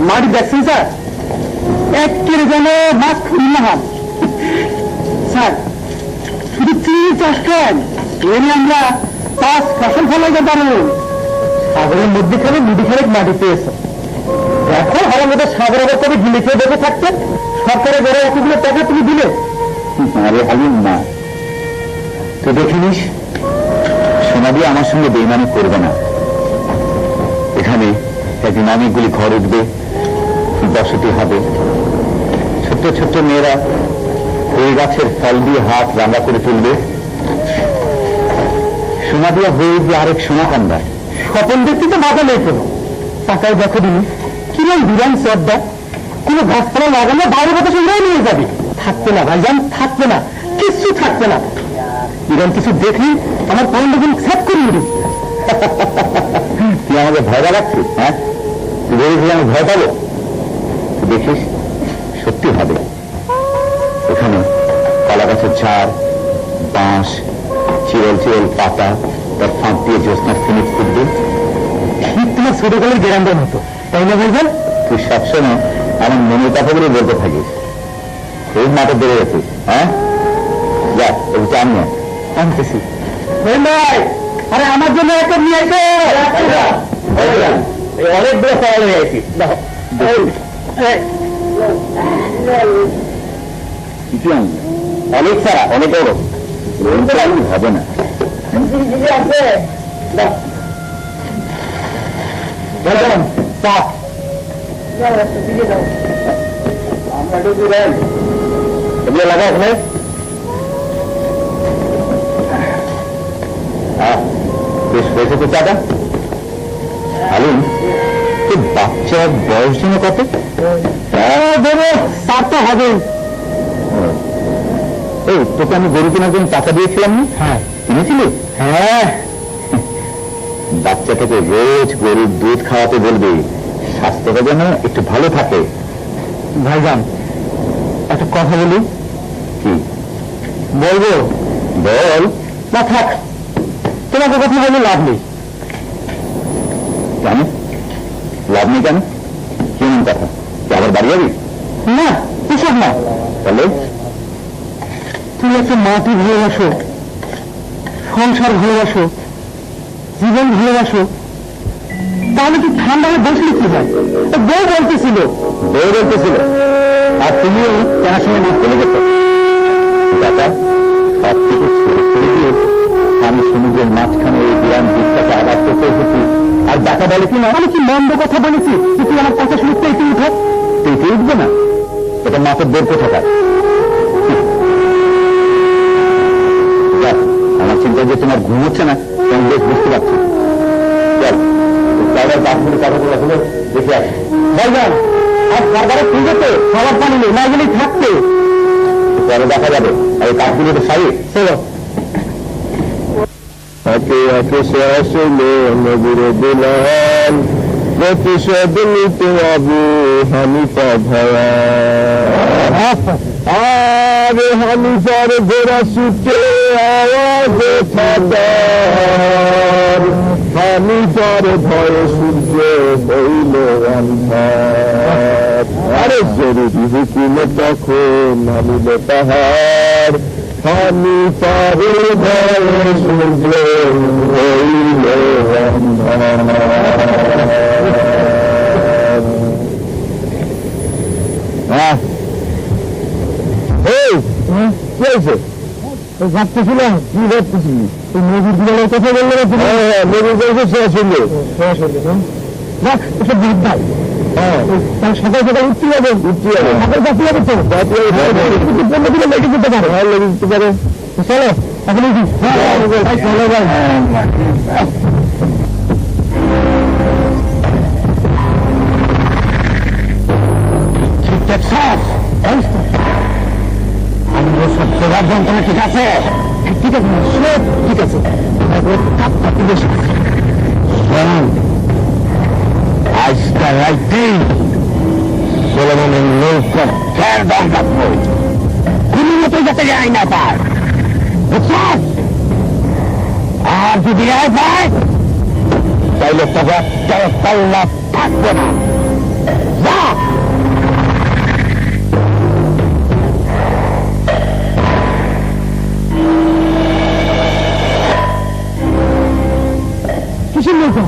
মাটি দেখছেন স্যার, এক কেড়ে যেন মাছ খুলনা হাত স্যার, শুধু 3 চাষ করেন এনে আমরা 5 ফসল ফলাইতে পারবো। সাগরের মধ্যেখানে মুড়ি খারেক মাটি পেয়েছে, দেখো আমার মধ্যে সাগরের করে গিলে খেয়ে বেঁচে থাকতে সরকারের বেড়ে এতগুলো টাকা তুমি দিলে। আরে হালিম না, তো দেখিনিস সোনা দিয়ে আমার সঙ্গে বেইমানি করবে না। এখানে একদিন অনেকগুলি ঘর উঠবে, বসতি হবে, ছোট্ট ছোট্ট মেয়েরা ওই গাছের ফল দিয়ে হাত রান্না করে তুলবে, সোনা দিয়া হয়ে উঠবে আরেক সোনা কান্দা। স্বপন দেখতে তো বাধা নেই কোনো, টাকায় দেখো দিনি কিরম বিরান শ্রদ্ধা, কোনো গাছপালা লাগালে বাইরে কথা সঙ্গে নিয়ে যাবে, থাকবে না ভাইজান, থাকবে না, কিছু থাকবে না। ইরান কিছু দেখলি আমার পয়েন্ট দিন সেট করে উঠি। তুই আমাকে ভয় লাগাচ্ছিস? হ্যাঁ, তুই ভেবেছিস আমি ভয় পাবো? দেখিস সত্যি হবে। এখানে কলা গাছের ঝাড়, বাঁশ, চিরল চিরল পাতা, তার ফাঁক দিয়ে জ্যোৎস্নার ফিনিট ফুটবে, ঠিক তোমার ছোটকালের গ্যারান্ডার মতো, তাই না ভাইজান? তুই সবসময় আমার মনের কথাগুলো বলতে থাকিস, খুব নাটক বেড়ে গেছিস। হ্যাঁ, যা একটু আমি আনতেছি। ভাই আরে আমার জন্য একটা নিয়ে আসো, অনেকগুলো ফল হয়ে গেছি। অনেক সারা, অনেক বড় হবে না। চা এগুলো লাগা এখানে বেশ হয়েছে তো চাটা। আলুন তো বাচ্চার বয়স জন্য কত? ধরো 7 তো হবে। এই তোকে আমি গরু কেনার জন্য টাকা দিয়েছিলাম না? হ্যাঁ। কিনেছিলি? হ্যাঁ। বাচ্চাটাকে রোজ গরুর দুধ খাওয়াতে বলবি, স্বাস্থ্যটা যেন একটু ভালো থাকে। ভাইজান একটা কথা বলি। কি বলবো? বল। না থাক, তোমাকে কথা বলে লাভ নেই। কেন লাভ নেই? কেন কেমন কথা? আবার বাড়ি যাবি? না এসব না। তাহলে তুমি একটা মাটি ভালোবাসো, সংসার ভালোবাসো, জীবন ভালোবাসো, তাহলে কি ঠান্ডায় বসলে কি হয়? বউ বলতেছিল আর তুমিও কেনার সঙ্গে নাচ চলে গেছো। দাদা সব থেকে ছেড়ে ছেড়ে দিয়ে আমি সমুদ্রের মাঝখানে এই বিরাম দিকটাকে আবার করতে এসেছি। আর দেখা বলে কি না, আমি কি মন্দ কথা বলেছি? তুই আমার কথা শুনে পেটে উঠে পেটে উঠবে না? এটা মাছের বের কোথাকার। আমার চিন্তা যে তোমার ঘুম হচ্ছে না, আমি বেশ বুঝতে পারছি। চল তাদের কাঠগুলো কাঠাগুলো হলে দেখে আসি। ভাইজান আর সরকারের ঠিক আছে, খাবার পানি নেই, না গেলেই থাকতে পরে দেখা যাবে। আর এই কাঠগুলো তো সারি চলো। হাতে হাতে শেষ হলো নবীর বিলাল, প্রতিশোধ নিতে আবু হানিফা ভয়া। আর হানিফার ঘোড়া ছুটে আওয়াজ ফাটার, হানিফার ভয়ে সূর্য হইল অন্ধার। আরে জরুরি হুকুমে তখন নামিল তাহার, হানিফার ভয়ে সূর্য হইল অন্ধার। ভাবতেছিলাম কি ভাবতেছিলি? নদীর দিনের কথা বললে না তুমি? হ্যাঁ নদীর গল্প শেষ হইল। দেখ এসব ভাব ভাই। হ্যাঁ সকাল সকাল উঠতে যাবে সকাল জাতি যাবে তো পনেরো দিনে লেগে যেতে পারে। হ্যাঁ লেগে যেতে পারে। চলো এখন উঠি। চলো ভাই। ঠিকঠাক সব সব প্রভাব যন্ত্রণা ঠিক আছে? ঠিক আছে সব ঠিক আছে। আজটা রাইতেই সোলোমনের নৌকা ফের দম রাখবো, কোনো মতো যাতে যায় না তার, বুঝছস? আর যদি রায় পায় তাইলে তবে একটা পাল্লা থাকবে না। যা কিসের নৌকা?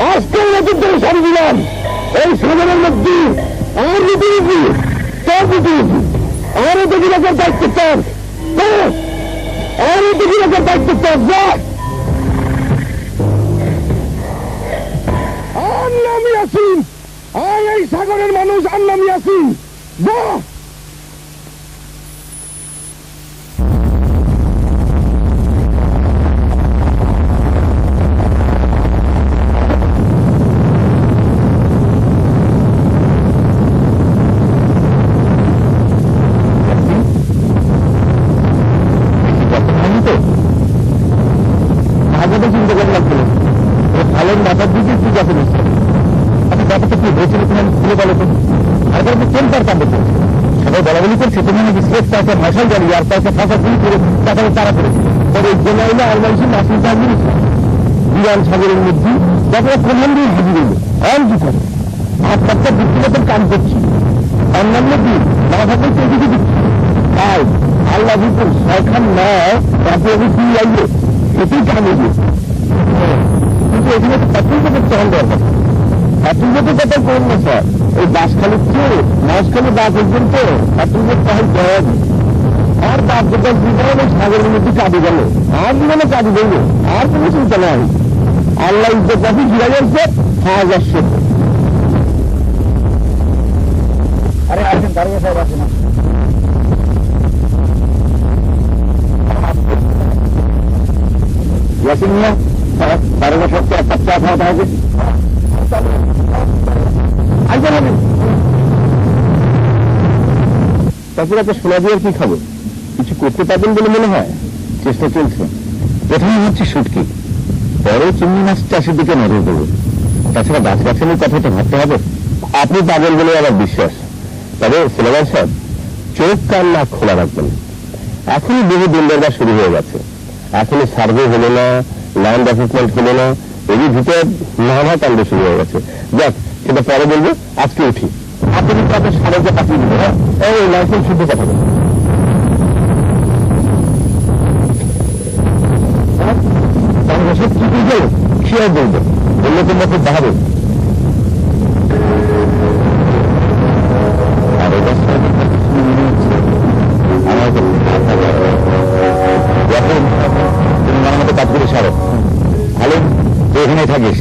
আজকের নতুন করে সারি দিলাম এই সাধারণ মধ্যে আমার নীতি তোর নীতি আমার দেখি রাখার দায়িত্ব তোর, আমার দেখি রাখার দায়িত্ব তোর। আর নামি আছি, আর এই সাগরের মানুষ আর নামি আছি। কথা চিন্তা করে লাগবে খালের মাথার দিকে কি যাতে বসছে আপনি ব্যাপারটা কি হয়েছিল তুমি আমি খুলে বলো তো আর তারপর টেম্পার কাণ্ড করছে সবাই বলাবলি করছে তুমি নাকি স্টেট পাশে মশাল জ্বালিয়ে আর পাশে ফাঁকা গুলি করে তারপরে তারা করেছে তবে জেলা হইলে আর মানুষের নাসির চার দিয়েছে বিরান সাগরের মধ্যে তারপরে প্রধান দিয়ে হাজির হইল আর কি করে আর বাচ্চা ব্যক্তিগত কাম করছি অন্যান্য দিন না থাকলে সেদিকে দিচ্ছি তাই আল্লাহ বিপুল সরকার নয় তারপরে আমি কি লাগবে এটাই কামে গিয়েছে কিন্তু এখানে তো প্যাট্রোল করতে হল দরকার প্যাট্রোল কথা করুন না স্যার এই বাসখালির চেয়ে মাসখালি বা পর্যন্ত প্যাট্রোল তাহলে দেওয়া আর তার যেটা জীবনে সাগরের মধ্যে কাজে গেল আর জীবনে কাজে গেল আর কোনো চিন্তা নাই আল্লাহ ইজ্জত রাখি ঘিরা যাচ্ছে 1000 আরে আসেন দাঁড়িয়ে সাহেব আসেন ইয়াসিন মিয়া দারোগা সবকে এক কাপ চা খাওয়াতে হবে আসবেন আমি তারপরে একটা শোনা দিয়ে কি খাবো কিছু করতে পারবেন বলে মনে হয় চেষ্টা চলছে প্রথমে হচ্ছে শুটকি পরে চিংড়ি মাছ চাষের দিকে নজর দেবো তাছাড়া গাছ গাছালির কথা তো ভাবতে হবে আপনি পাগল বলে আমার বিশ্বাস তবে সিলেবাস সাহেব চোখ কান না খোলা রাখবেন এখনই বহু দিনদরবার শুরু হয়ে গেছে এখনই সার্ভে হলো না ল্যান্ড অ্যাসেসমেন্ট হলো না এরই ভিতর নানা কাণ্ড শুরু হয়ে গেছে যাক সেটা পরে বলবো আজকে উঠি আপনি কিন্তু আপনার সারাকে পাঠিয়ে দিবেন হ্যাঁ এই লাইসেন্স শুদ্ধ কথা বলুন কি বুঝে কি আর বলবো বললে তোমরা খুব বাহাদুর কাজ করে সারো ভালো এখানে থাকিস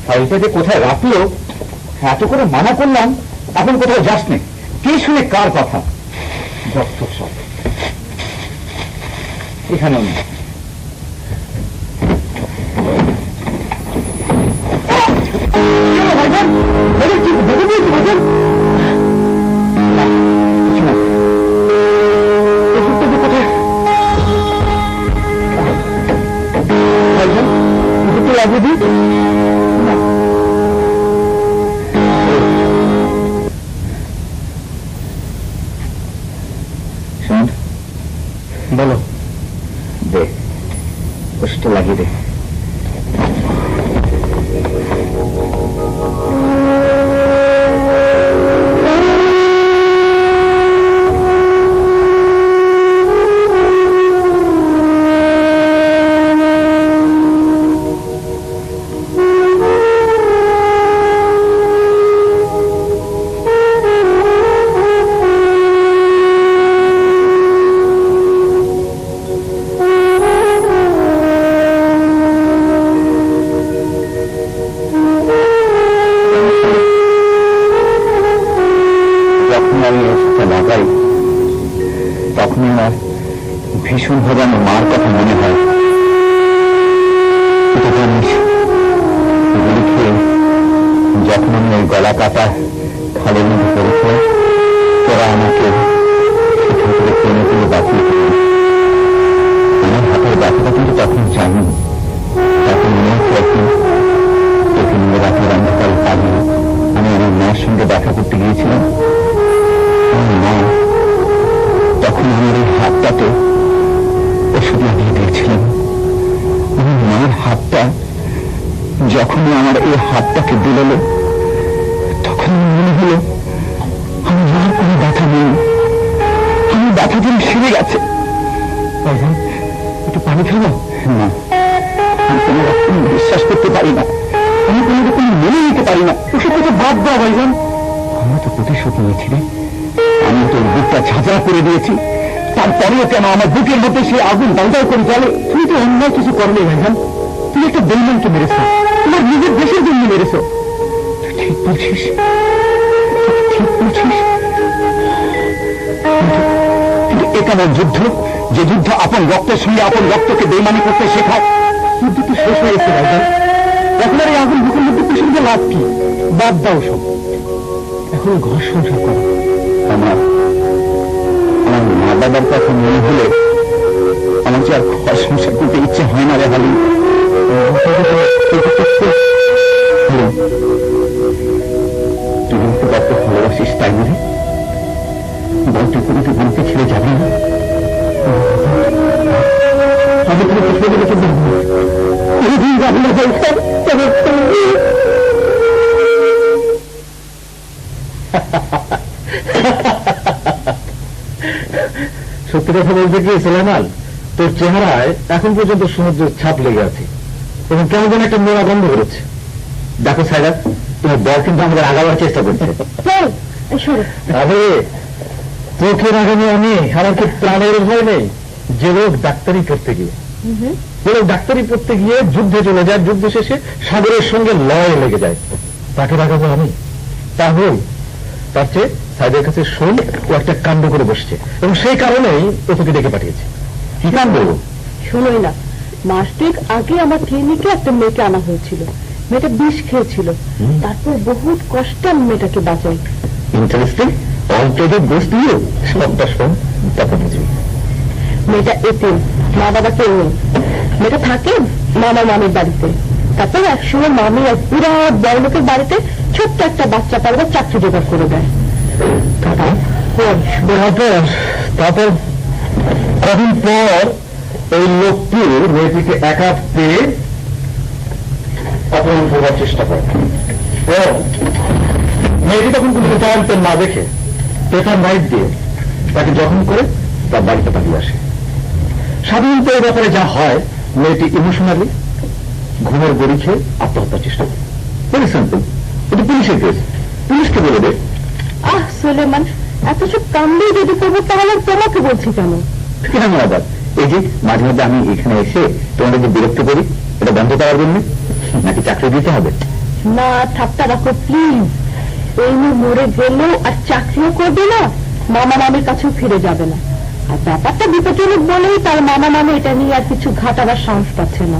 ফাইলটাকে কোথায় রাখলো এত করে মানা করলাম এখন কোথাও যাস নি কে শুনে কার কথা যত সব এখানেও নেই বলো দে ওষুধটা লাগিয়ে দে তখনই আমার ভীষণ ভাবে আমার মার কথা মনে হয় জানিস গুলি খেয়ে যখন আমি ওই গলা কাটা খালের মধ্যে পড়েছে তোরা আমাকে সেখান থেকে টেনে তুলে বাঁচিয়ে দিল আমার হাতের ব্যথাটা কিন্তু তখন যায়নি তখন মনে হচ্ছে একদিন এখানে রাতের অন্ধকারে পালিয়ে আমি আমার মায়ের সঙ্গে দেখা করতে গিয়েছিলাম আমার মা তখন আমার এই হাতটাতে ওষুধ লাগিয়ে দিয়েছিলাম আমার মার হাতটা যখনই আমার এই হাতটাকে দিল তখন মনে হলো আমার মার কোনো ব্যথা নেই আমার ব্যথা যেন সেরে গেছে একটু পানি খাবো না আমি কোনো রকম বিশ্বাস করতে পারি না আমি কোনো রকম মেনে নিতে পারি না ওসব কথা বাদ দাও ভাইজান আমরা তো প্রতিশোধ নিয়েছি রে আমি তোর বুকটা ঝাঁঝরা করে দিয়েছি তারপরেও কেন আমার বুকের মধ্যে সে আগুন দাউদাউ করে চলে তুমি তো অন্যায় কিছু করলে ভাইজান তুমি একটা বেইমানকে মেরেছো তোমার নিজের দেশের জন্য মেরেছো ঠিক বলছিস ঠিক বলছিস কিন্তু এ কেমন যুদ্ধ যে যুদ্ধ আপন রক্তের সঙ্গে আপন রক্তকে বেইমানি করতে শেখায় যুদ্ধ তো শেষ হয়ে গেছে ভাইজান এখন আর এই আগুন বুকের মধ্যে পুষে লাভ কি বাদ দাও সব সুখে ঘর সংসার করো। আমার আমার মা বাবার কথা মনে হলে আমার যে আর ঘর সংসার করতে ইচ্ছে হয় না রে হালিম। তুই আমাকে বাড়তে ভালোবাসিস তাই না রে? বলতে কোনো তুই বোনকে ছেড়ে যাবি না? আমি তোকে প্রশ্ন করে চলতে সত্যি কথা বলতে কি সুলাইমান, তোর চেহারায় এখন পর্যন্ত সমুদ্রের ছাপ লেগে আছে এবং কেমন যেন একটা নোড়া বন্ধ করেছে। দেখো সাইরাত, তোমার বর কিন্তু আমাদের আগাবার চেষ্টা করছে। আরে চোখের আগামী আমি আমার কি প্রাণের ভয় নেই? যে লোক ডাক্তারি করতে গিয়ে ডাক্তারি পড়তে গিয়ে যুদ্ধে চলে যায়, যুদ্ধ শেষে সাগরের সঙ্গে লড়াই লেগে যায়, তাকে রাখাবো আমি? তাহলে তার চেয়ে সাইদের কাছে শোন ও একটা কাণ্ড করে বসছে এবং সেই কারণেই ও তোকে ডেকে পাঠিয়েছে। কি কাণ্ড? শোনোই না, মাস দুয়েক আগে আমার ক্লিনিকে একটা মেয়েকে আনা হয়েছিল। মেয়েটা বিষ খেয়েছিল, তারপর বহুত কষ্টে আমি মেয়েটাকে বাঁচাই। ইন্টারেস্টিং। অলরেডি দোষ দিয়ে সবটা শোন, তারপর বুঝবি। মেয়েটা এতিম, মা বাবা কেউ নেই। মেয়েটা থাকে মামা মামির বাড়িতে। তারপর একসময় মামি এক পুরা বড় লোকের বাড়িতে ছোট্ট একটা বাচ্চা পারবে চাকরি জোগাড় করে দেয়। তারপর কদিন পর এই লোকটি মেয়েটিকে একা পেয়ে অপহরণ করার চেষ্টা করে। মেয়েটি তখন কোনো জানতেন না দেখে পেপার নাইট দিয়ে তাকে জখম করে তার বাড়িতে পাঠিয়ে আসে। সাধারণত এই ব্যাপারে যা হয়, মেয়েটি ইমোশনালি ঘুমের গড়ি খেয়ে আত্মহত্যার চেষ্টা করে। ভেরি সিম্পল, এটা পুলিশের কেস, পুলিশকে বলে দে। আহ সুলেমান, এত সব কাণ্ডই যদি করবো তাহলে তোমাকে বলছি কেন? কেন আবার? এই যে মাঝে মাঝে আমি এখানে এসে তোমাদের যে বিরক্ত করি, এটা বন্ধ করার জন্য নাকি চাকরি দিতে হবে? না, ঠাট্টা রাখো প্লিজ। এই মেয়ে মরে গেলেও আর চাকরিও করবে না, মামা মামির কাছেও ফিরে যাবে না। আর ব্যাপারটা বিপজ্জনক বলেই তার মামা মামি এটা নিয়ে আর কিছু ঘাটাবার সাহস পাচ্ছে না।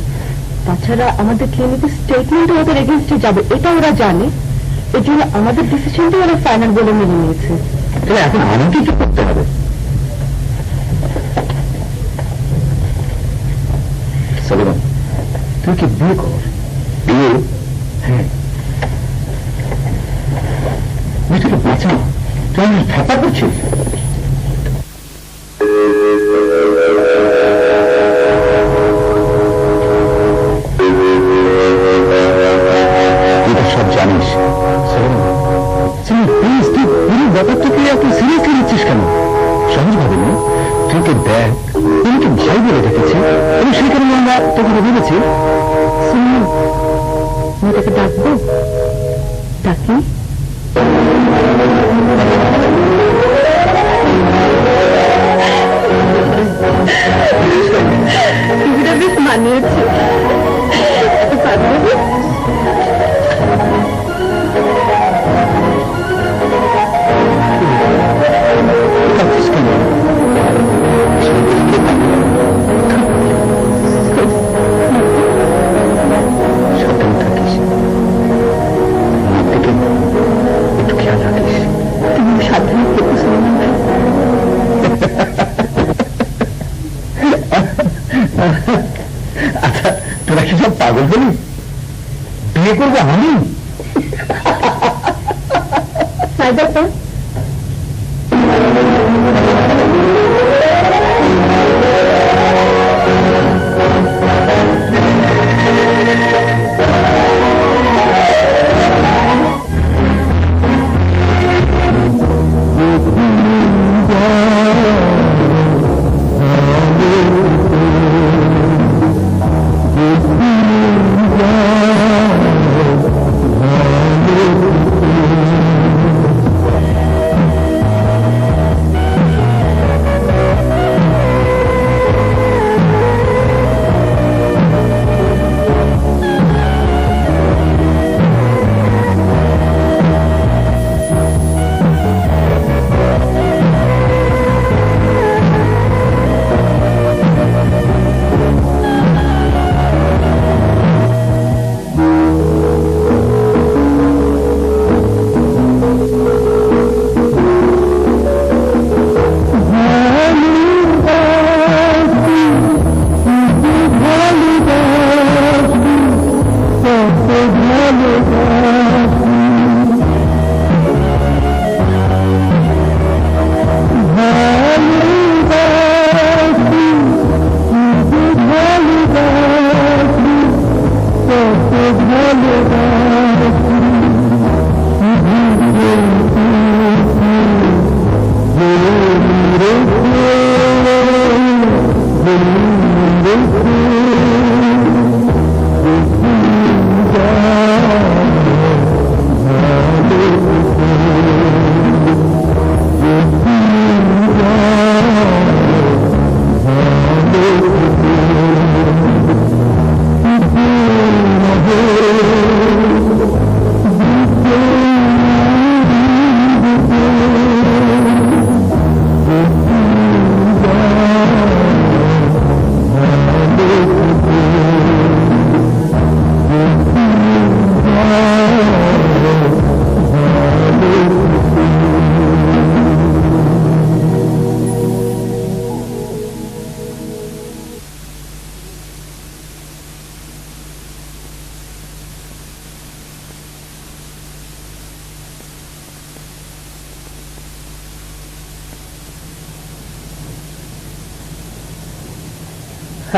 তাছাড়া আমাদের ক্লিনিকের স্টেটমেন্ট ওদের এগেনস্টে যাবে, এটা ওরা জানে। এই জন্য আমাদের ডিসিশনটা ওরা ফাইনাল বলে মেনে নিয়েছে। তাহলে এখন আমাকে কিছু করতে হবে। সালিমান, তুই কি বিয়ে কর? বিয়ে? হ্যাঁ। তুই বাঁচা, তুই আমি ঠাপা করছিস। সব জানিস প্লিজ, তুই পুরো ব্যাপারটাকে এত সিরিয়াসলি নিচ্ছিস কেন? সহজ ভাবে না, তুই তো দেখ, তুমি তো ভাই বলে দেখেছি এবং সেই কারণে আমরা তোকে ভেবেছি। মেয়েটাকে ডাকবো? ডাকি? বেশ মানিয়েছে। আচ্ছা, তোরা কি সব পাগল বলি? বিয়ে করবো আমি?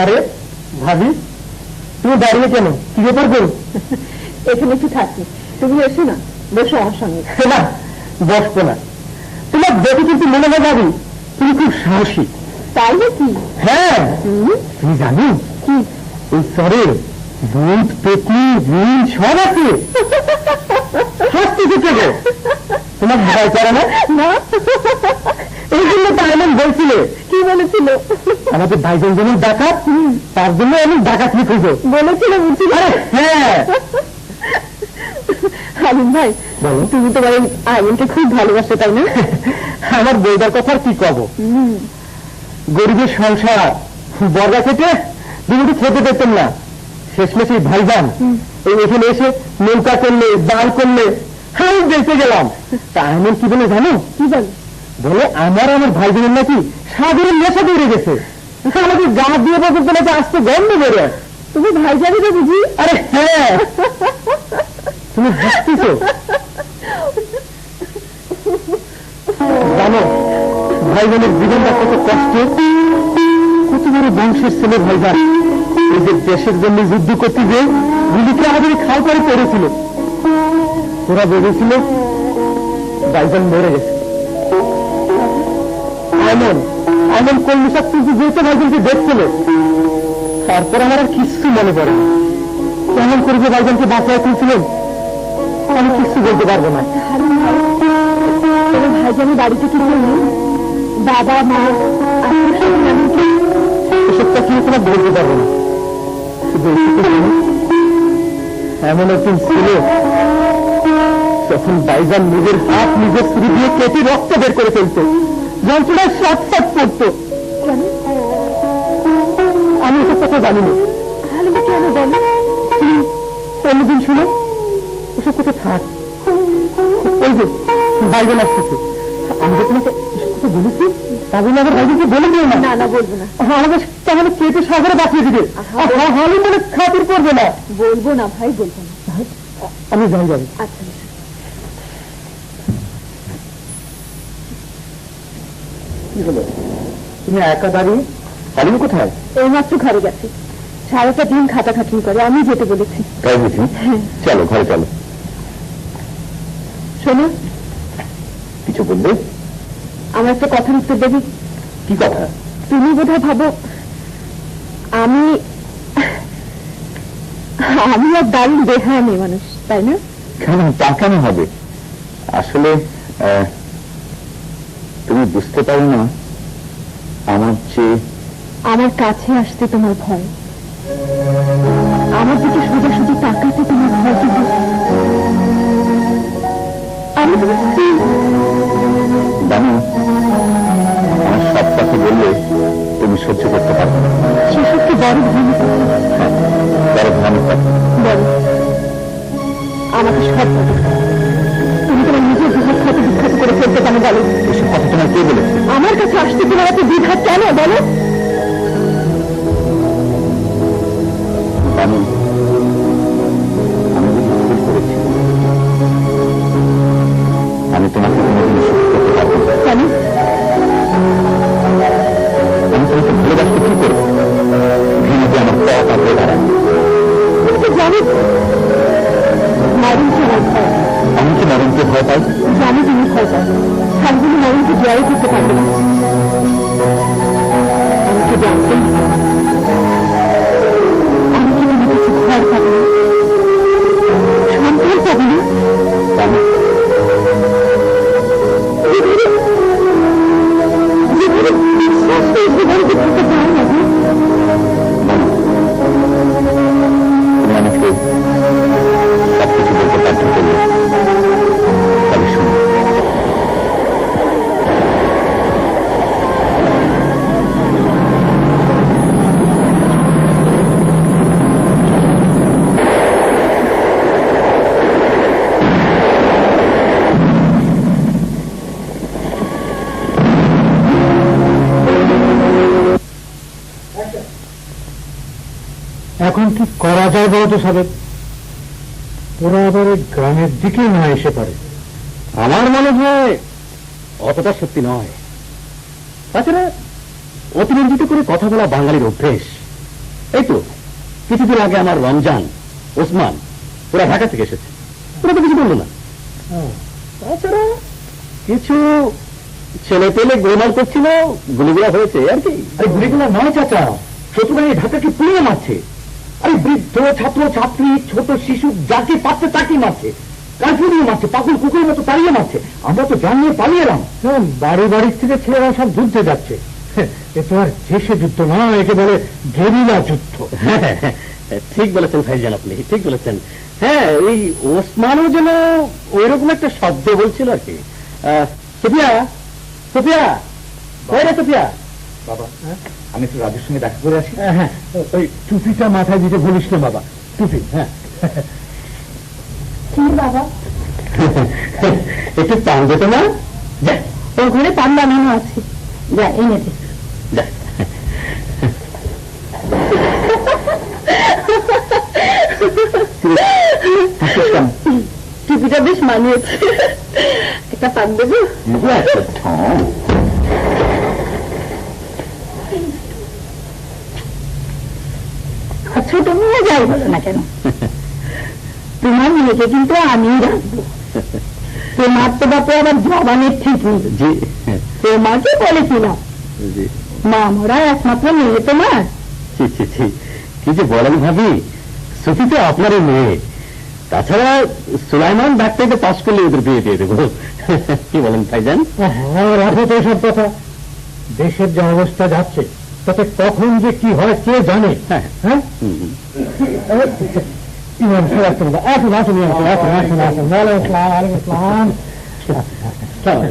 আরে ভাবি, তুমি দাঁড়িয়ে কেন? কি ব্যাপার গো? এখানে একটু থাকি, তুমি এসো না, বসো আমার সঙ্গে। না, বসবো না। তোমার দেখে কিন্তু মনে হয় ভাবি তুমি খুব সাহসী। তাই নাকি? হ্যাঁ, তুমি জানো কি? ওই শহরে ভূত, পেতনি, জিন সব আছে। হাসতে দিতে গো, তোমার ভয় করে না? না, এই জন্য তো এমন বলছিলে। কি বলেছিল? আমাদের ভাইজন যেমন ডাকাত, তার জন্য এমন ডাকাত লিখেছো বলেছিল বুঝছিল। হ্যাঁ। হালিম ভাই, বলো। তুমি তোমার এই আইনকে খুব ভালোবাসো, তাই না? আমার বইটার কথা আর কি কব। গরিবের সংসার, বর্গা খেতে দুটো খেতে পেতেন না। শেষমেশ এই ভাইজান এই এখানে এসে নৌকা করলে, দান করলে, আমি বেঁচে গেলাম। তা এমন কি বলে জানো? কি বল? বলে আমার ভাইজানের নাকি সাধারণ নেশা বেড়ে গেছে। আমাকে গা দিয়ে পর্যন্ত নাকি আসতে গন্ধ বেড়ে। তুমি ভাই যাবে তো বুঝি? আরে হ্যাঁ, তুমি হাসতেছ। জানো ভাইজানের জীবনটা কত কষ্ট, কত বড় বংশের ছেলে ভাইজান। এই যে দেশের জন্য যুদ্ধ করতে গিয়ে গুলিকে আমাদের খাও করে পড়েছিল। ওরা ভেবেছিল ভাইজান মরে গেছে। এমন এমন কর্মী শক্তি যেহেতু ভাইজানকে দেখছিল। তারপর আমার আর কিচ্ছু মনে পড়ে না। কেমন করে যে ভাইজানকে বাঁচায় তুলছিলেন আমি কিচ্ছু বলতে পারবো না। হালিম ভাই, তোমার ভাইজানের বাড়িতে কি কেউ নেই? বাবা, মা, আত্মীয় এসব কথা তোমার বলতে পারবো না। শুধু এইটুকু জানো, এমন একদিন ছিল যখন ভাইজান নিজের হাত নিজের ছুরি দিয়ে কেটে রক্ত বের করে ফেলতো, যন্ত্রণায় ছটফট করতো। কেন? আমি এসব কথা জানি না। হালিম কেন বলো? অন্যদিন শুনে ওসব কথা থাক। ওই যে ভাইজান আসতেছে, আমি যে তোমাকে এসব কথা বলেছি তাহলে আমার ভাইজানকে বলে দিও না। না না, বলবো না। আমাদের তাহলে কেটে সাগরে বাঁচিয়ে দিবে। হালি বলে খাতির করবে না। বলবো না ভাই, বলবো না। আমি যাই যাবো। আচ্ছা, কি হলো, তুমি একা দাঁড়িয়ে? হালিম কোথায়? এইমাত্র ঘরে গেছে। সারাটা দিন খাটাখাটনি করে, আমি যেতে বলেছি। তাই বুঝি? চলো ঘরে চলো। শোনো, কিছু বলবে? আমার একটা কথার উত্তর দেবে? কি কথা? তুমি বোধহয় ভাবো আমি আর দারুণ বেহায়া মেয়ে মানুষ, তাই না? কেন, তা কেন হবে? আসলে তুমি বুঝতে পারো না আমার চেয়ে আমার কাছে আসতে তোমার ভয়, আমার দিকে সোজাসুজি তাকাতে তোমার ভয়। কিন্তু আমি তোমার স্ত্রী। জানো, আমার সব কথা বললে তুমি সহ্য করতে পারবে না। সেসব কি বড় ভূমি? হ্যাঁ, বড় ভয়ানক কথা। বলো, আমাকে সব কথা। তুমি তোমার নিজের বিহার ক্ষত বিখ্যাত করে ফেলতে কেন বলো? এসব কথা তোমার কে বলেছে? আমার কাছে আসতে তোমার এত দ্বিধা কেন বলো? জানো, আমি বুঝি ভুল করেছি। আমি তোমাকে কোনোদিন সুখ করতে পারবো না। কেন? আমি তোমাকে ভালোবাসতে কি করবো? ঘৃণাতে আমার পথ আঁকড়ে দাঁড়ায়। তুমি তো জানো মরণকে আমার ভয়। আমি কি মরণকে ভয় পাই? জানি তুমি ভয় পাও, খালি মরণকে জয় করতে পারবে না। আমি তো জানতাম আমি কি তোমার কিছু ভয় পাবো না, সন্তান পাবো না। জানো, তুমি আমাকে সবকিছু বলতে বাধ্য করলে। তবে শুনো, এখন কি করা যায় বলতো সাবেক? ওরা আবার এই গ্রামের দিকে না এসে পারে। আমার মনে হয় অতটা সত্যি নয়। তাছাড়া অতিরঞ্জিত করে কথা বলা বাঙালির অভ্যেস। এই তো কিছুদিন আগে আমার রমজান, ওসমান ওরা ঢাকা থেকে এসেছে, ওরা তো কিছু বললো না। তাছাড়া কিছু ছেলে পেলে গোলমাল করছিল, গুলিগুলা হয়েছে আর কি। আরে গুলিগুলা নয় চাচা, শত্রুবাহিনী ঢাকাকে পুড়িয়ে মারছে। আরে বৃদ্ধ, ছাত্র ছাত্রী, ছোট শিশু যাকে পাচ্ছে তাকে মারছে, কাজু দিয়ে মারছে, পাগল কুকুরের মতো তাড়িয়ে মারছে। আমরা তো জানিয়ে পালিয়ে এলাম। বাড়ি বাড়ির থেকে ছেলেরা সব যুদ্ধে যাচ্ছে। এ তো আর দেশে যুদ্ধ না, একে বলে গেরিলা যুদ্ধ। ঠিক বলেছেন ভাইজান, আপনি ঠিক বলেছেন। হ্যাঁ, ওই ওসমানও যেন ওইরকম একটা শব্দ বলছিল আর কি। সোফিয়া, সোফিয়া, কই রে সোফিয়া? বাবা, আমি একটু রাজুর সঙ্গে দেখা করে আসি। হ্যাঁ, ওই টুপিটা মাথায় দিতে বলিস না বাবা, টুপি। হ্যাঁ, কি বাবা? একটু পান দিত না? যা, তোর ঘরে পান বানানো আছে, যা এনে দে। যা। টুপিটা বেশ মানিয়েছে, একটা পান দেবো? ছোট মেয়ে যাই বলো না কেন, তোমার মেয়েকে কিন্তু আমি রাখবো। তোমার তো বাপে আবার জবানের ঠিক নেই। জি, তোমাকে বলেছিলাম জি। মা মরা একমাত্র মেয়ে তোমার। ছি ছি ছি, কি যে বলেন ভাবি, সুফি তো আপনারই মেয়ে। তাছাড়া সুলাইমান ডাক্তারকে পাস করলে ওদের বিয়ে দিয়ে দেবো। কি বলেন ভাইজান? রাখো তো সব কথা। দেশের যে অবস্থা যাচ্ছে তাতে কখন যে কি হয় কে জানে। হ্যাঁ, হ্যাঁ, ইমাম সাহেব আসুন, আসুন, আসুন, আসুন, আসুন, আসুন, আসুন। ওয়ালাইকুম আসসালাম, ওয়ালাইকুম আসসালাম।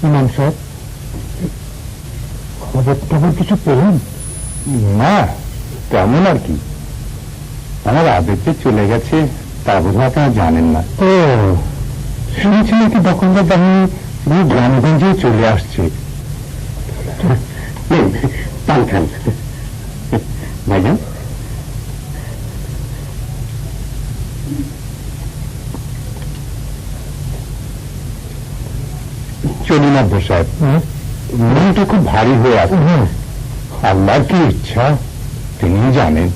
ইমাম সাহেব, খবর টবর কিছু পেলেন? না, তেমন আর কি। আমার আবেগকে চলে গেছে তা বোধহয় আপনারা জানেন না। ও, শুনেছি নাকি দোকানদার বাহিনী গ্রামগঞ্জে চলে আসছে। পান খান ভাইজান। চলুন আব্বা সাহেব, মনটা খুব ভারী হয়ে আছে। আল্লাহর কি ইচ্ছা তিনি জানেন।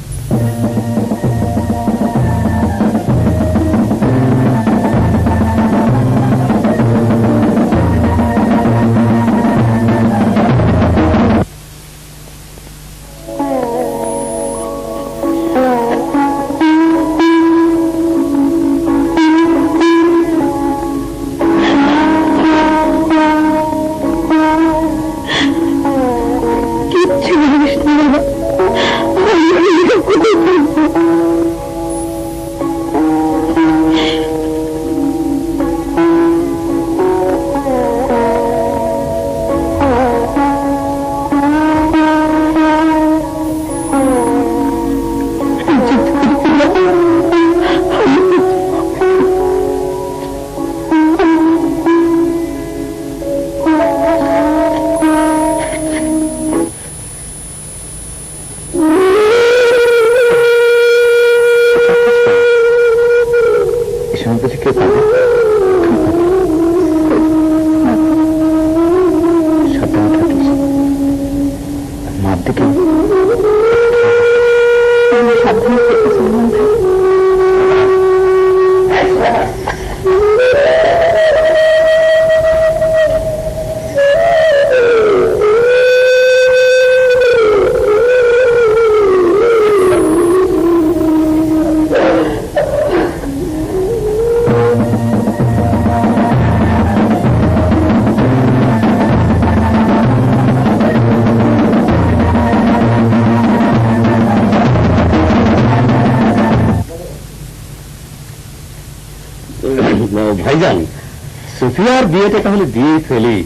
ভাইজান, সুফিয়ার বিয়েটা তাহলে দিয়ে ফেলি।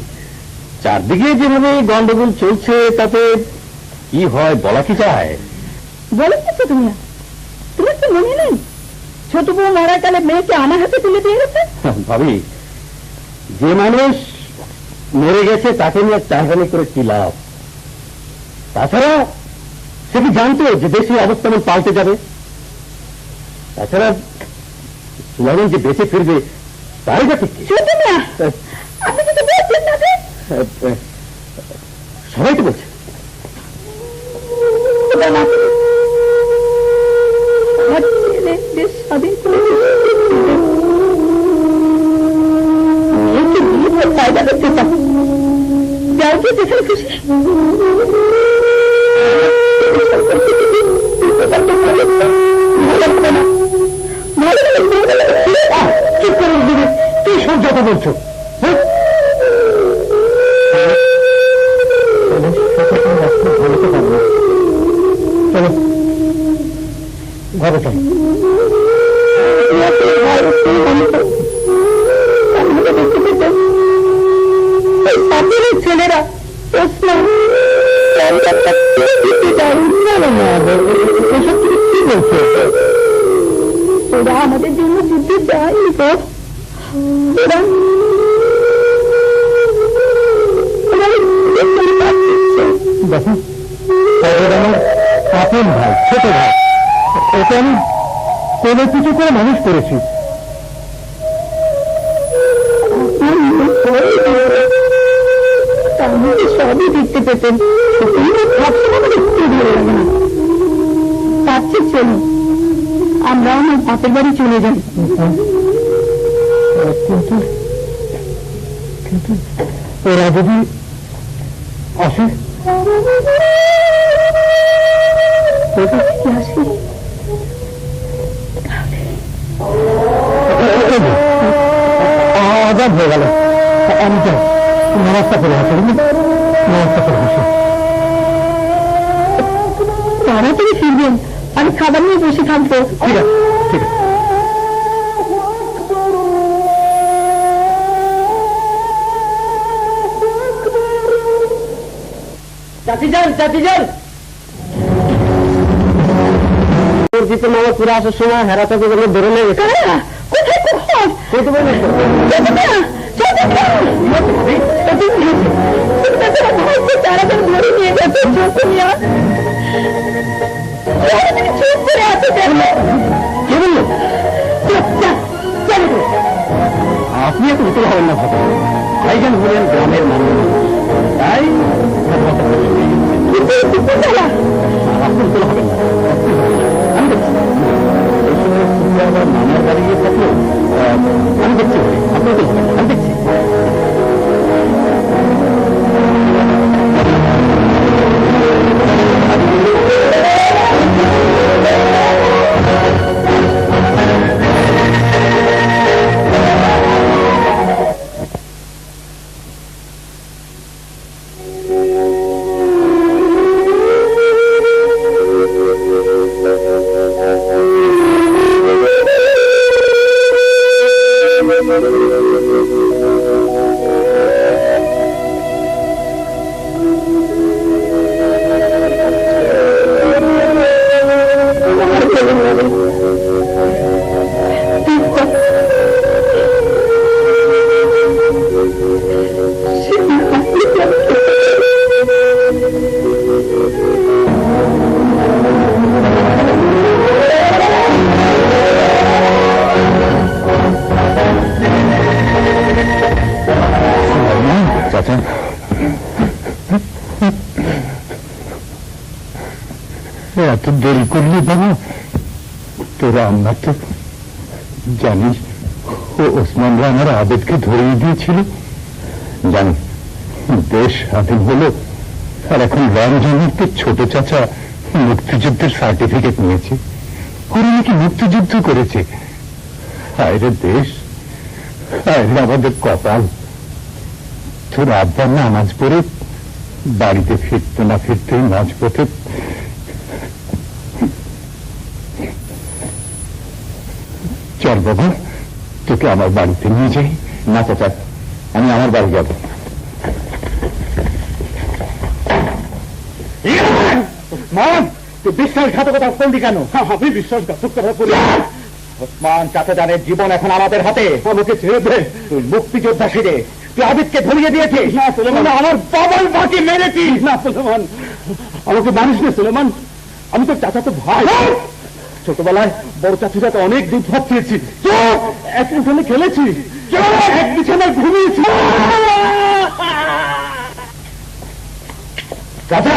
চারদিকে যেভাবে গন্ডগোল চলছে তাতে কি হয় বলা কি যায়? বলেছো তুমি না, তোমার কি মনে নেই ছোট বউ মরাকালে মেয়েকে আমার হাতে তুলে দিয়ে গেছে? ভাবি, যে মানুষ মরে গেছে তাকে নিয়ে চারখানি করে কি লাভ? তাছাড়া সে কি জানতো যে দেশের অবস্থা পাল্টে যাবে? তাছাড়া সুলাইমান যে বেঁচে ফিরবে তারই বা ঠিক কি? না, আপনি কিন্তু বলছেন না যে সবাই তো বলছে। খোদা না করে আমার ছেলে দেশ স্বাধীন করেছে, মেয়েকে বিয়ে করে ফায়দা করতে পারে। যাও কি যেখানে খুশি। চুপ করে দিবে, কি সহ্যত বলছো? চলো ঘরে চলো। ছেলেরা ওরা আমাদের জন্য যুদ্ধে যায়নি গো। ওরা দেখো আমার আপন ভাই, ছোট ভাই, ওকে আমি কোনো কিছু করে মানুষ করেছি। সবই দেখতে পেতেন, দেখতে ভালো লাগে না। তার চেয়ে চলো আমরা আমার বাপের বাড়ি চলে যাই। কিন্তু কিন্তু ওরা যদি আসে, আসি আজাদ হয়ে গেল। আমি যাই, নমস্কার করে হাসি, নমস্কার করে হাসি। তাড়াতাড়ি ফিরবেন, আমি খাবার নিয়ে বসে থাকবো। ঠিক আছে, ঠিক আছে। চাচি যান, চাচি যান। মামা পুরো আসার সময় হেরাটাকে ধরে নিয়ে গেছে। কোথায় কোথায় তাড়াতাড়ি ধরে নিয়ে গেছে। চুপ করে আছে কেন? কে বললো? আপনি এত উত্তর হবেন না ভাবে, ভাইজান হলেন গ্রামের মানুষ, তাই আপনি উত্তর হবেন না। আমি দেখছি মামার বাড়ি গিয়ে থাকলো, আমি দেখছি আপনি উত্তর হবেন, আমি দেখছি। চাচা, এত দেরি করলি বাবা? তোরা আমরা তো জানিস ও ওসমানরা আমার আবেদকে ধরিয়ে দিয়েছিল। জানি, দেশ স্বাধীন হলো আর এখন রমজানের ছোট চাচা মুক্তিযুদ্ধের সার্টিফিকেট নিয়েছে। ওরা নাকি মুক্তিযুদ্ধ করেছে। আরে দেশ, আরে আমাদের কপাল। তোর আব্বা নামাজ পড়ে বাড়িতে ফিরতে না ফিরতেই মাঝপথে চল বাবা, তোকে আমার বাড়িতে নিয়ে যাই। না চাচা, আমি আমার বাড়ি যাব। মান, তুই বিশ্বাসঘাতকতা করলি কেন? আমি বিশ্বাসঘাতকতা করি? মান, চাচাজানের জীবন এখন আমাদের হাতে। আমাকে ছেড়ে দে। তুই মুক্তিযোদ্ধা সেজে তুই আদিতকে ধরিয়ে দিয়েছিস। না সুলেমান, আমার বাবার মাকে মেরেছিস। না সুলেমান, আমাকে মানিস না সুলেমান, আমি তো চাচা তো ভাই। ছোটবেলায় বড় চাচির সাথে অনেক দুধ ভাত খেয়েছি, এক বিছানে খেলেছি, এক বিছানায় ঘুমিয়েছি। চাচা,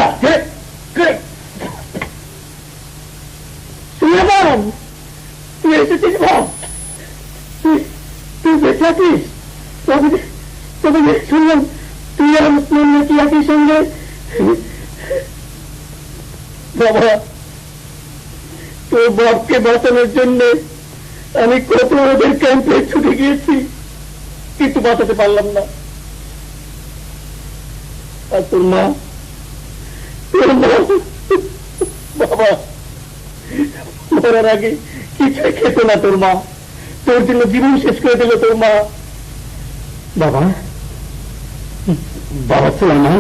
দেশে আছিস? তবে শুনলাম তুই আর মুসলিম নাকি একই সঙ্গে। বাবা, তোর বাপকে বাঁচানোর জন্য আমি কত ওদের ক্যাম্পে ছুটে গিয়েছি, কিন্তু বাঁচাতে পারলাম না। আর তোর মা বাবা মরার আগে কিছুই খেত না তোর মা, তোর জন্য জীবন শেষ করে দিল তোর মা। বাবা, বাবা সুলাইমান,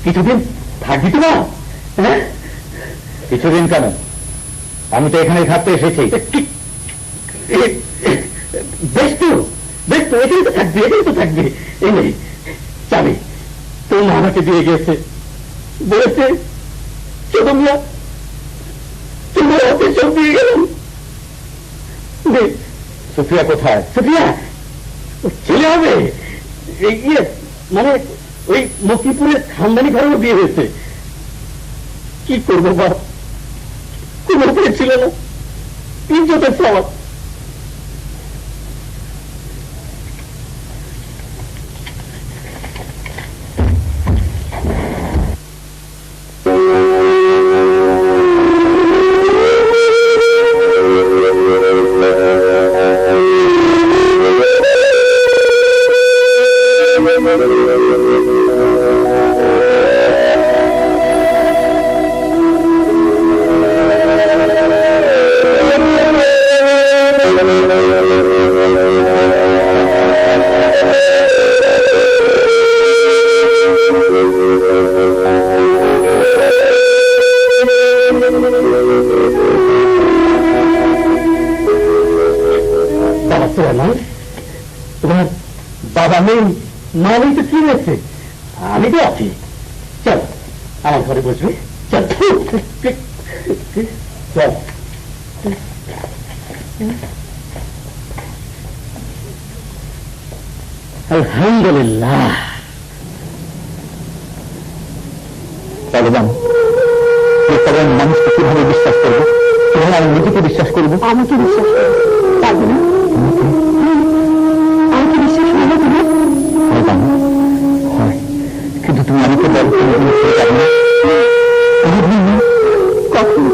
কিছুদিন থাকবি তো না? হ্যাঁ, কিছুদিন কেন, আমি তো এখানে থাকতে এসেছি। বেশ তো, বেশ তো, এটাই তো থাকবে, এটাই তো থাকবে। এই নেই চাবি, তোর মা আমাকে দিয়ে গেছে, বলেছে ছোট মিয়া তোমার হাতে সব দিয়ে গেলাম। সুফিয়া কোথায়? সুফিয়া ছেলে হবে, মানে ওই মকিপুরের খানদানি ঘরেও বিয়ে হয়েছে। কি করবো বাপ, কোনো উপায় ছিল না, ইজ্জতের সওয়াল। তোমার বাবা নেই, মা নেই তো কি হয়েছে? আমি তো আছি, চল আমার ঘরে বসবি, চল চল। আলহামদুলিল্লাহ। মানুষকে কিভাবে বিশ্বাস করবো, কিভাবে আমি নিজেকে বিশ্বাস করবো? আমাকে বিশ্বাস করো, পারবে না? আমাকে বিশ্বাস করবে তুমি? কিন্তু তুমি আমাকে বলো, তুমি ছেড়ে যাবে না? কখন?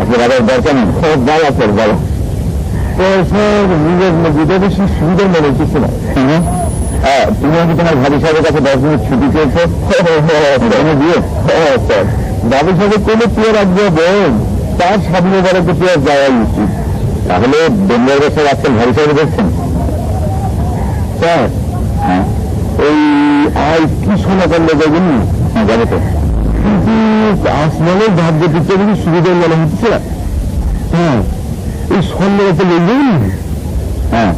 আপনার বাবার দরকার নেই, ভালো আছে বলো। নিজের মধ্যে বেশি সুবিধার মনে হচ্ছে না। হ্যাঁ, তুমি নাকি তোমার ভাবি সাহেবের কাছে 10 মিনিট ছুটি চেয়েছো দিয়ে? ভাবি সাহেবের কোনো প্রিয় রাখবে বোন, তার স্বাধীনতার একটু প্রিয় যাওয়াই উচিত। তাহলে বেঙ্গল বসে আজকাল ভাবি সাহেব দেখছেন স্যার? হ্যাঁ, ওই আর কি শোনা করলে দেখুন। হ্যাঁ, যাবে তো, কিন্তু আসমানের ভাগ্য দিতে কিন্তু সুবিধার মনে হচ্ছে না। হ্যাঁ, এই সন্ধ্যা তো লেগেই। হ্যাঁ,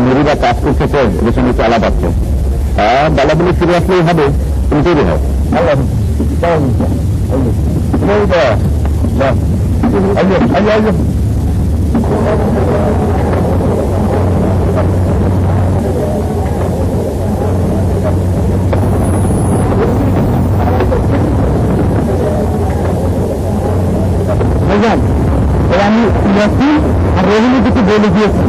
মেরুরা কাজ করতে চাই, এদের সঙ্গে চালা পাচ্ছে। হ্যাঁ, বেলা বলে ফিরে আসলেই হবে, তুমি তৈরি হয়। আমি ইয়াসিন আর রহিমে কিছু বলে দিয়েছি,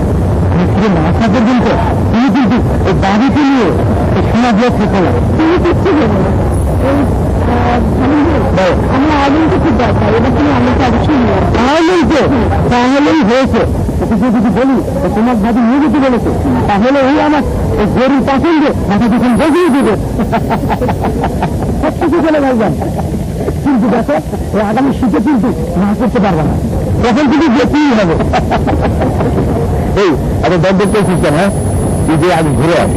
মাথা পর্যন্ত তুমি কিন্তু ওই বাড়িতে নিয়ে শোনা দিয়ে থেকে না। তুমি কিচ্ছু বলো না, আমরা আগুনকে খুব দরকার, এবার তুমি আমাকে অবশ্যই নিয়ে তাহলেই হয়েছে। যদি বলি তোমার ভাবি নিয়ে যেতে বলেছে, তাহলে ওই আমার গরুর পছন্দ মাথা পিছন বসিয়ে দেবে। সব কিছু চলে ভাইজান, কিন্তু দেখো ওই আগামী শীতে কিন্তু না করতে পারবে না, তখন কিন্তু যেতেই হবে। এই এত দর দেখতে এসেছেন? হ্যাঁ, তুই যে আগে ঘুরে আস।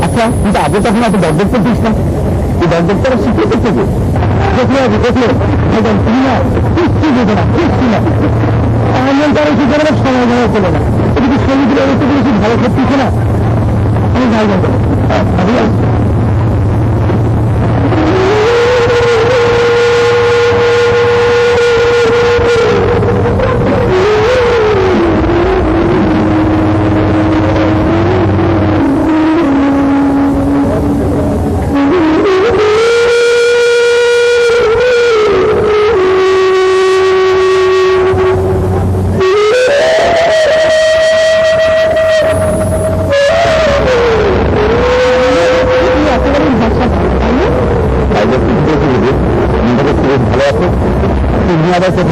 আচ্ছা, কিন্তু আগে তখন এত দর দেখতে দিস না, তুই দর দেখতে শিখে করতে যে দেখলে আগে দেখলে ভাইজান তুমি না কিচ্ছু যেতে না, কিচ্ছু না। তাহলে তারা শিখে গেলে সময় দেওয়া চলে না, এদিকে শরীর দিলে একটু বেশি ভালো করতেছে না। আমি যাই যাবো।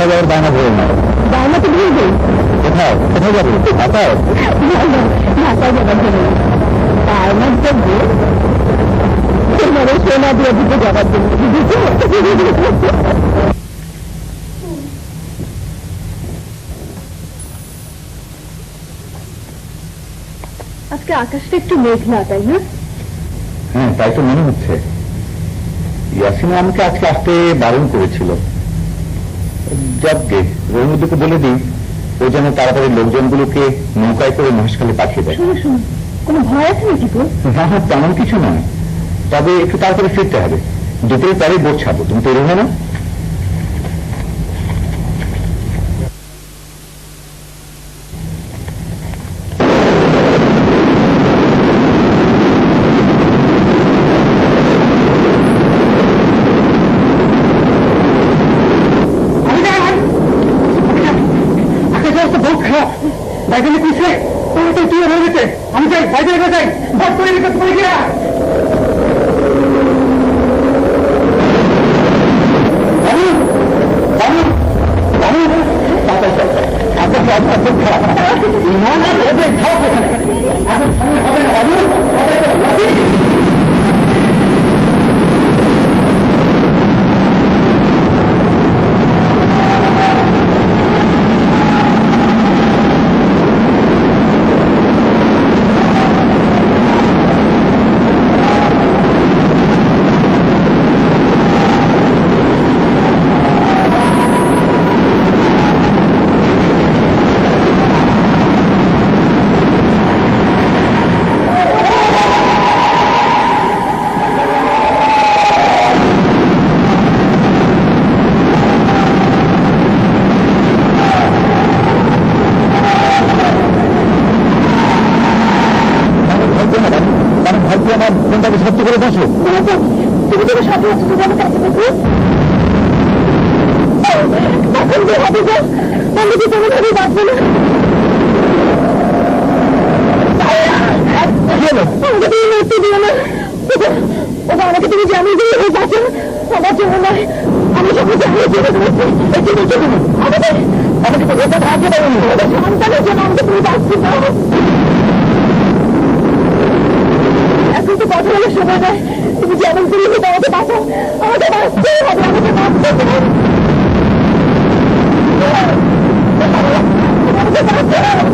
কোথায় যাওয়ার বায়না ধরে না। বায়না তো ভুলবে কোথায় কোথায় যাবো? ঢাকায়? ঢাকায় যাবার জন্য বায়না দেবো সোনা দিয়ে দিতে যাবার জন্য। আজকে আকাশটা একটু মেঘলা, তাই না? হ্যাঁ, তাই তো মনে হচ্ছে। ইয়াসিনা আমাকে আজকে আসতে বারণ করেছিল। যাকগে, রহিমুদ্দিকে বলে দিই ও যেন তাড়াতাড়ি লোকজনগুলোকে নৌকায় করে মহেশখালী পাঠিয়ে দেয়। শোনো শোনো, কোনো ভয় আছে নাকি গো? না না, তেমন কিছু নয়, তবে একটু তাড়াতাড়ি ফিরতে হবে। দুপুরের পরে বোট ছাড়বো, তুমি তৈরি হয় না? বাইরে কুইছে তোর তো তুই হয়ে গেছে। আমি যাই, বাইরে যাই, ভট করে নিতে পড়ে গিয়া ফোনটাকে সত্য করে বসো। তুমি তুমি সব তোমার কাছে দেখো এখন যে হবে গো, তাহলে কি তোমার ভাবে বাঁচবে না? আমাকে তুমি মরতে দিও না। ওটা আমাকে তুমি জানিয়ে দিলে ওই বাঁচো, আমার জন্য নয়। আমি সব জানিয়ে দিয়ে বলছি এটি দেখে দেবো। আমাকে তো এটা ভাবতে পারবো সন্তানের জন্য আমাকে তুমি বাঁচতে দাও। এখন তো কথা বলে সময় নয়। তুমি যেমন করে হোক আমাকে বাঁচো, আমাকে বাঁচতেই হবে, আমাকে বাঁচতে হবে। আমাকে বাঁচতে হবে।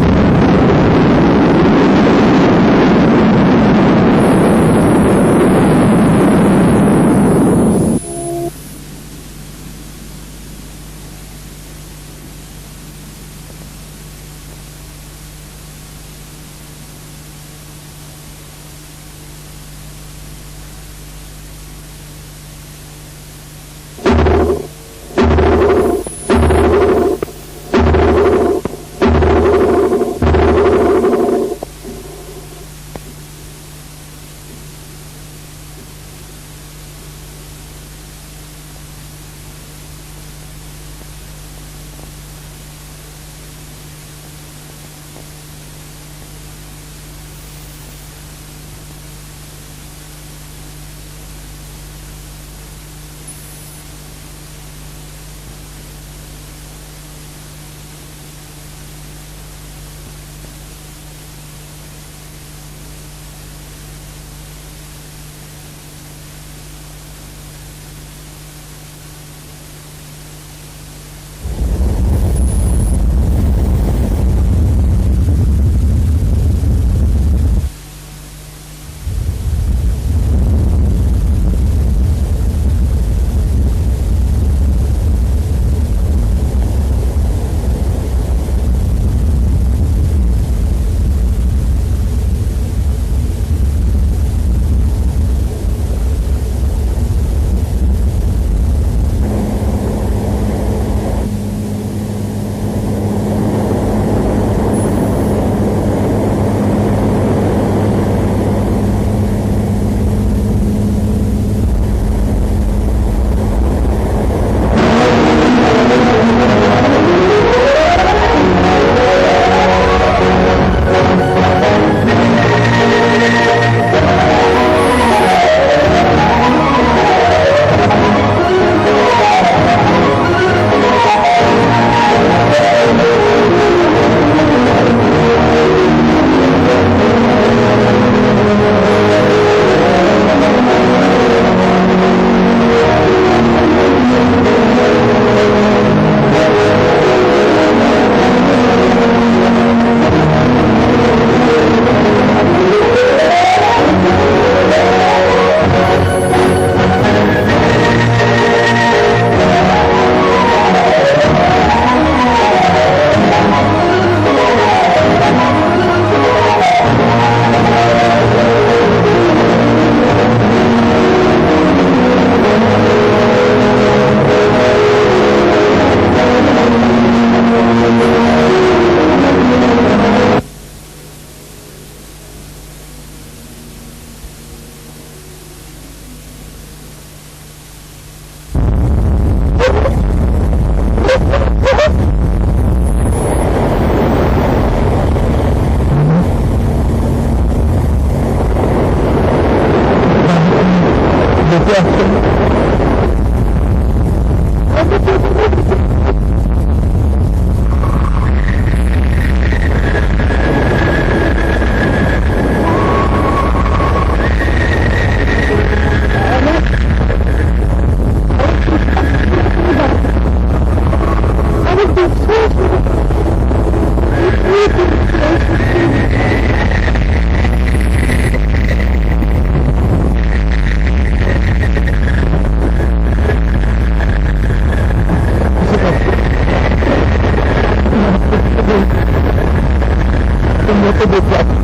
তো দেখে